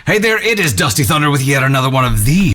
Hey there, it is Dusty Thunder with yet another one of these.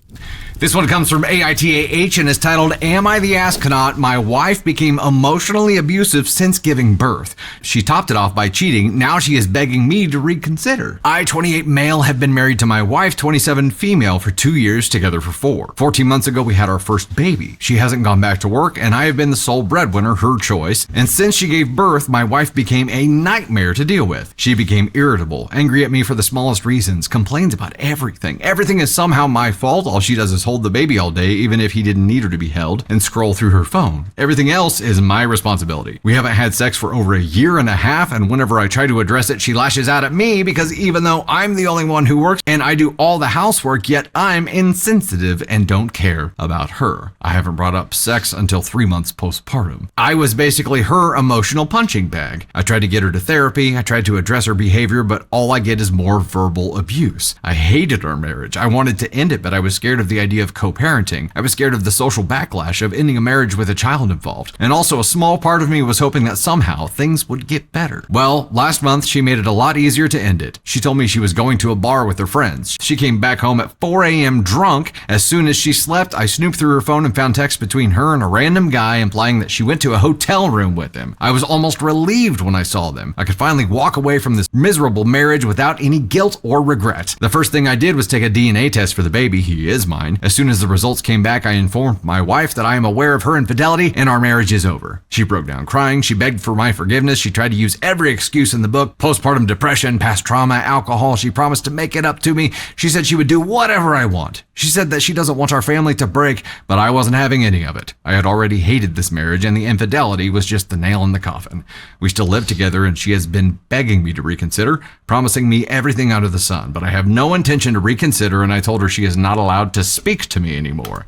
This one comes from AITA and is titled, Am I the Astronaut? My wife became emotionally abusive since giving birth. She topped it off by cheating. Now she is begging me to reconsider. I, 28 male, have been married to my wife, 27 female, for 2 years, together for 4. 14 months ago, we had our first baby. She hasn't gone back to work, and I have been the sole breadwinner, her choice. And since she gave birth, my wife became a nightmare to deal with. She became irritable, angry at me for the smallest reasons, complains about everything. Everything is somehow my fault. All she does is hold the baby all day, even if he didn't need her to be held, and scroll through her phone. Everything else is my responsibility. We haven't had sex for over 1.5 years, and whenever I try to address it, she lashes out at me because even though I'm the only one who works and I do all the housework, yet I'm insensitive and don't care about her. I haven't brought up sex until 3 months postpartum. I was basically her emotional punching bag. I tried to get her to therapy, I tried to address her behavior, but all I get is more verbal abuse. I hated our marriage. I wanted to end it, but I was scared of the idea of co-parenting. I was scared of the social backlash of ending a marriage with a child involved. And also a small part of me was hoping that somehow things would get better. Well, last month she made it a lot easier to end it. She told me she was going to a bar with her friends. She came back home at 4 a.m. drunk. As soon as she slept, I snooped through her phone and found texts between her and a random guy implying that she went to a hotel room with him. I was almost relieved when I saw them. I could finally walk away from this miserable marriage without any guilt or regret. The first thing I did was take a DNA test for the baby. He is mine. As soon as the results came back, I informed my wife that I am aware of her infidelity and our marriage is over. She broke down crying. She begged for my forgiveness. She tried to use every excuse in the book: postpartum depression, past trauma, alcohol. She promised to make it up to me. She said she would do whatever I want. She said that she doesn't want our family to break, but I wasn't having any of it. I had already hated this marriage, and the infidelity was just the nail in the coffin. We still live together, and she has been begging me to reconsider, promising me everything under the sun, but I have no intention to reconsider, and I told her she is not allowed to speak to me anymore.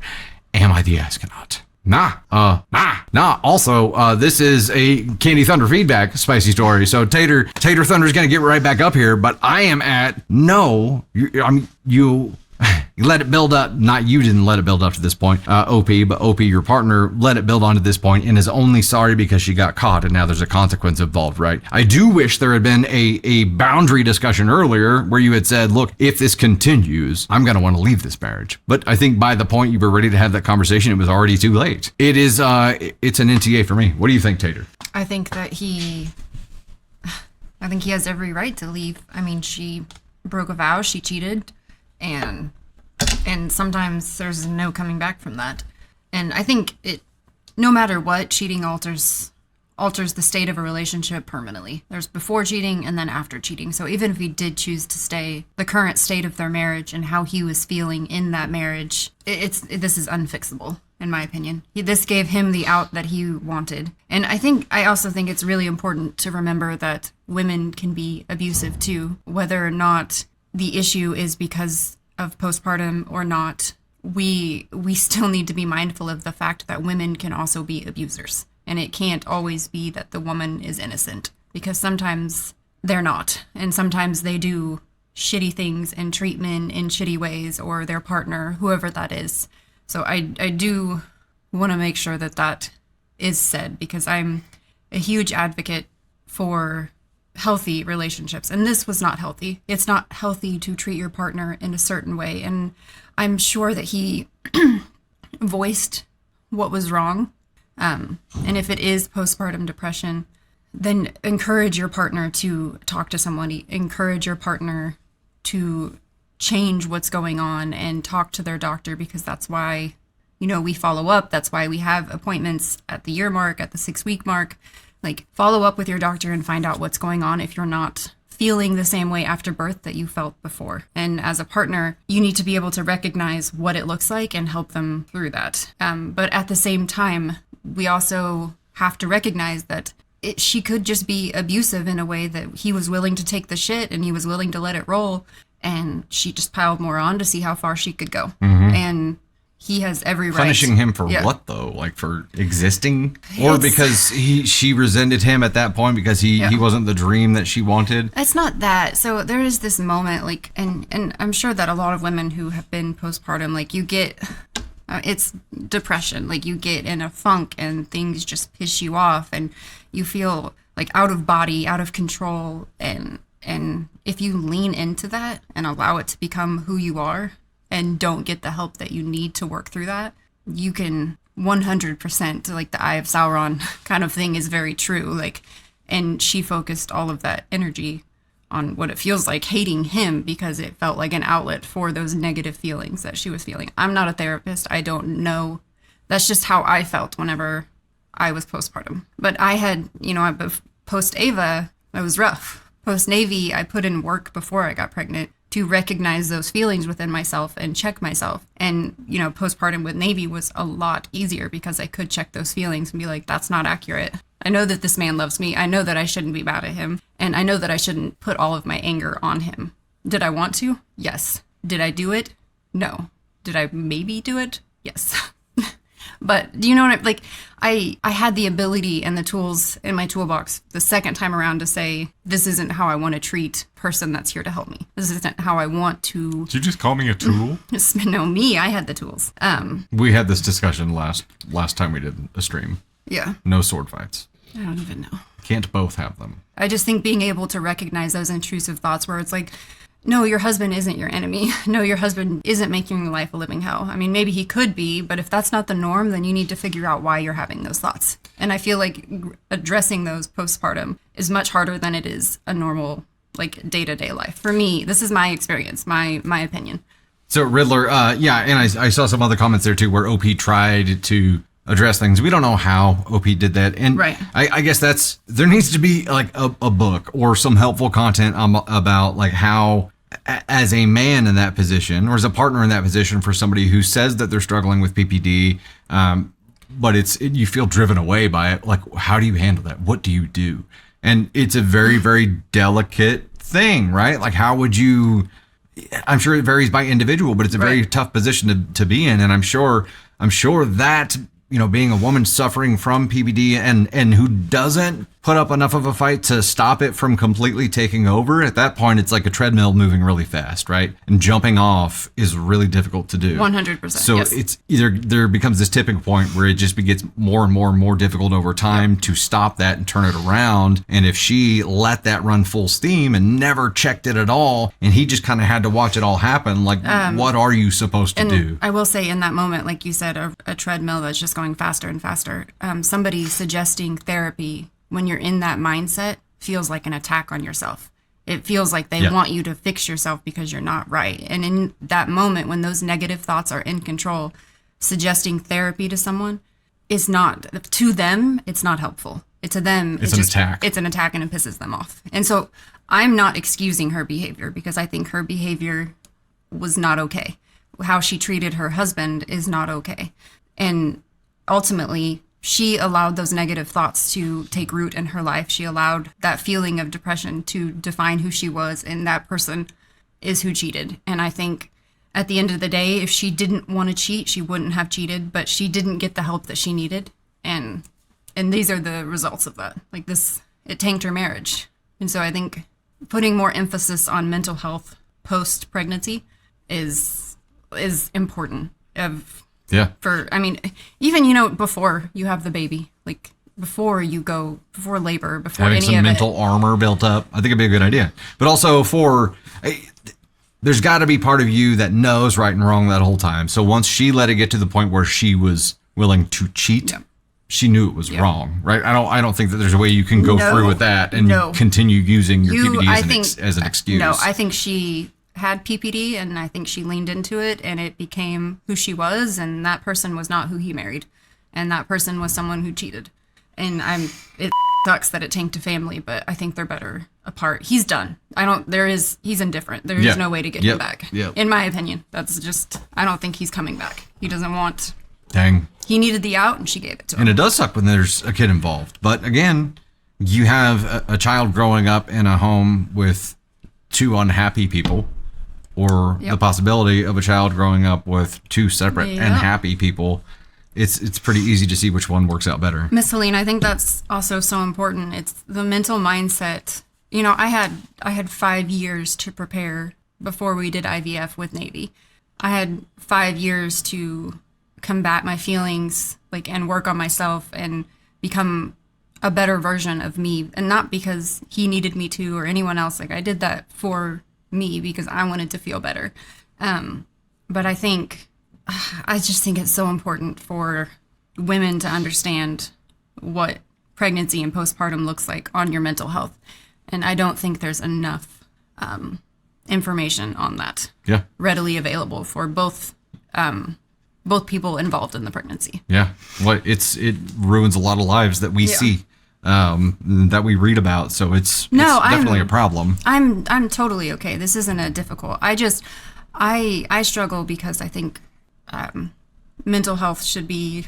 Am I the astronaut? Nah. Also, this is a Candy Thunder feedback spicy story. So Tater Thunder's gonna get right back up here, but I am at no. You let it build up. Not you didn't let it build up to this point, OP, but OP, your partner, let it build on to this point and is only sorry because she got caught and now there's a consequence involved, right? I do wish there had been a boundary discussion earlier where you had said, look, if this continues, I'm going to want to leave this marriage. But I think by the point you were ready to have that conversation, it was already too late. It is, it's an NTA for me. What do you think, Tater? I think he has every right to leave. I mean, she broke a vow, she cheated, and sometimes there's no coming back from that. And I think no matter what, cheating alters the state of a relationship permanently. There's before cheating and then after cheating. So even if he did choose to stay, the current state of their marriage and how he was feeling in that marriage, this is unfixable, in my opinion. This gave him the out that he wanted. And I also think it's really important to remember that women can be abusive too, whether or not the issue is because of postpartum or not. We still need to be mindful of the fact that women can also be abusers, and it can't always be that the woman is innocent, because sometimes they're not, and sometimes they do shitty things and treat men in shitty ways, or their partner, whoever that is. So I do want to make sure that is said, because I'm a huge advocate for healthy relationships, and this was not healthy. It's not healthy to treat your partner in a certain way, and I'm sure that he voiced what was wrong, and if it is postpartum depression, then encourage your partner to talk to somebody, encourage your partner to change what's going on and talk to their doctor, because that's why, we follow up. That's why we have appointments at the year mark, at the 6-week mark. Like, follow up with your doctor and find out what's going on if you're not feeling the same way after birth that you felt before. And as a partner, you need to be able to recognize what it looks like and help them through that. But at the same time, we also have to recognize that she could just be abusive in a way that he was willing to take the shit and he was willing to let it roll. And she just piled more on to see how far she could go. Mm-hmm. And he has every right. Punishing him for what, though? Like, for existing? Or because she resented him at that point because he wasn't the dream that she wanted? It's not that. So there is this moment, like, and I'm sure that a lot of women who have been postpartum, like, you get, it's depression. Like, you get in a funk and things just piss you off and you feel, like, out of body, out of control. And And if you lean into that and allow it to become who you are and don't get the help that you need to work through that, you can 100%, like the Eye of Sauron kind of thing is very true. Like, and she focused all of that energy on what it feels like hating him because it felt like an outlet for those negative feelings that she was feeling. I'm not a therapist. I don't know. That's just how I felt whenever I was postpartum. But I had, post Ava, it was rough. Post Navy, I put in work before I got pregnant to recognize those feelings within myself and check myself. And, postpartum with Navy was a lot easier because I could check those feelings and be like, that's not accurate. I know that this man loves me. I know that I shouldn't be mad at him. And I know that I shouldn't put all of my anger on him. Did I want to? Yes. Did I do it? No. Did I maybe do it? Yes. But do you know what I had the ability and the tools in my toolbox the second time around to say, this isn't how I want to treat person that's here to help me. This isn't how I want to. Did you just call me a tool? No, me. I had the tools. We had this discussion last time we did a stream. Yeah. No sword fights. I don't even know. Can't both have them. I just think being able to recognize those intrusive thoughts where it's like, no, your husband isn't your enemy. No, your husband isn't making your life a living hell. I mean, maybe he could be, but if that's not the norm, then you need to figure out why you're having those thoughts. And I feel like addressing those postpartum is much harder than it is a normal, day-to-day life. For me, this is my experience, my opinion. So Riddler, and I saw some other comments there too where OP tried to address things. We don't know how OP did that. And right. I guess there needs to be a book or some helpful content about how, as a man in that position or as a partner in that position for somebody who says that they're struggling with PPD, but you feel driven away by it. Like, how do you handle that? What do you do? And it's a very, very delicate thing, right? Like, how would you, I'm sure it varies by individual, but it's a very tough position to be in. And I'm sure that, being a woman suffering from PPD and who doesn't put up enough of a fight to stop it from completely taking over, at that point, it's like a treadmill moving really fast, right? And jumping off is really difficult to do. 100%. So yes. It's either there becomes this tipping point where it just gets more and more and more difficult over time to stop that and turn it around. And if she let that run full steam and never checked it at all, and he just kind of had to watch it all happen, what are you supposed to do? I will say in that moment, like you said, a treadmill that's just going faster and faster. Somebody suggesting therapy when you're in that mindset feels like an attack on yourself. It feels like they want you to fix yourself because you're not right. And in that moment, when those negative thoughts are in control, suggesting therapy to someone is not, to them, it's not helpful. To them, it's an attack. It's an attack and it pisses them off. And so I'm not excusing her behavior because I think her behavior was not okay. How she treated her husband is not okay. And ultimately, she allowed those negative thoughts to take root in her life. She allowed that feeling of depression to define who she was, and that person is who cheated. And I think at the end of the day, if she didn't want to cheat, she wouldn't have cheated, but she didn't get the help that she needed. And these are the results of that. It tanked her marriage. And so I think putting more emphasis on mental health post-pregnancy is important. Even, before you have the baby, before labor, before having any some of mental armor built up, I think it'd be a good idea. But also there's got to be part of you that knows right and wrong that whole time. So once she let it get to the point where she was willing to cheat, she knew it was wrong, right? I don't think that there's a way you can go through with that and continue using your PPD as an excuse. No, I think she had PPD and I think she leaned into it and it became who she was, and that person was not who he married, and that person was someone who cheated. And it sucks that it tanked a family, but I think they're better apart. He's done. He's indifferent. There is no way to get him back. In my opinion. That's just, I don't think he's coming back. He doesn't want. Dang. He needed the out and she gave it to him. And it does suck when there's a kid involved. But again, you have a child growing up in a home with two unhappy people, or the possibility of a child growing up with two separate and happy people. It's pretty easy to see which one works out better. Miss Helene, I think that's also so important. It's the mental mindset. I had 5 years to prepare before we did IVF with Navy. I had 5 years to combat my feelings, and work on myself and become a better version of me, and not because he needed me to or anyone else. Like, I did that for me because I wanted to feel better. But I just think it's so important for women to understand what pregnancy and postpartum looks like on your mental health. And I don't think there's enough information on that readily available for both people involved in the pregnancy. Yeah. Well, it ruins a lot of lives that we see, that we read about. So it's definitely a problem. I'm totally okay. This isn't a difficult. I struggle because I think mental health should be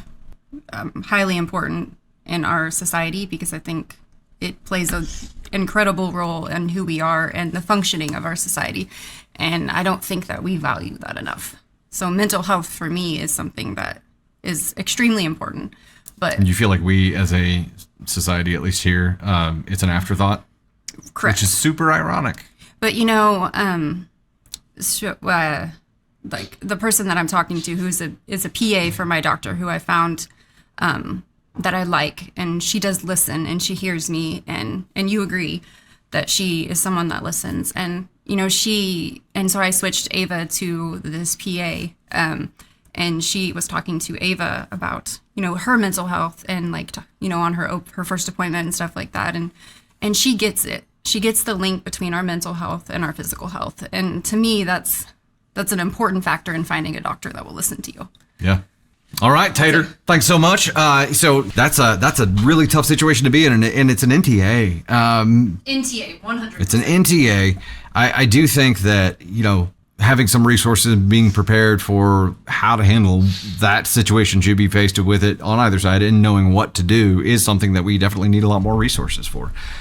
highly important in our society, because I think it plays an incredible role in who we are and the functioning of our society. And I don't think that we value that enough. So mental health for me is something that is extremely important. But you feel like we as a society, at least here, it's an afterthought? Correct. Which is super ironic. But, like the person that I'm talking to is a PA for my doctor, who I found that I like, and she does listen and she hears me, and you agree that she is someone that listens. And so I switched Ava to this PA, and she was talking to Ava about her mental health and on her first appointment and stuff like that, and she gets it. She gets the link between our mental health and our physical health, and to me that's an important factor in finding a doctor that will listen to you. Yeah. All right, Tater. Thanks so much. So that's a really tough situation to be in, and it's an NTA. NTA, 100%. It's an NTA. I do think that having some resources, being prepared for how to handle that situation should be faced with it on either side, and knowing what to do is something that we definitely need a lot more resources for.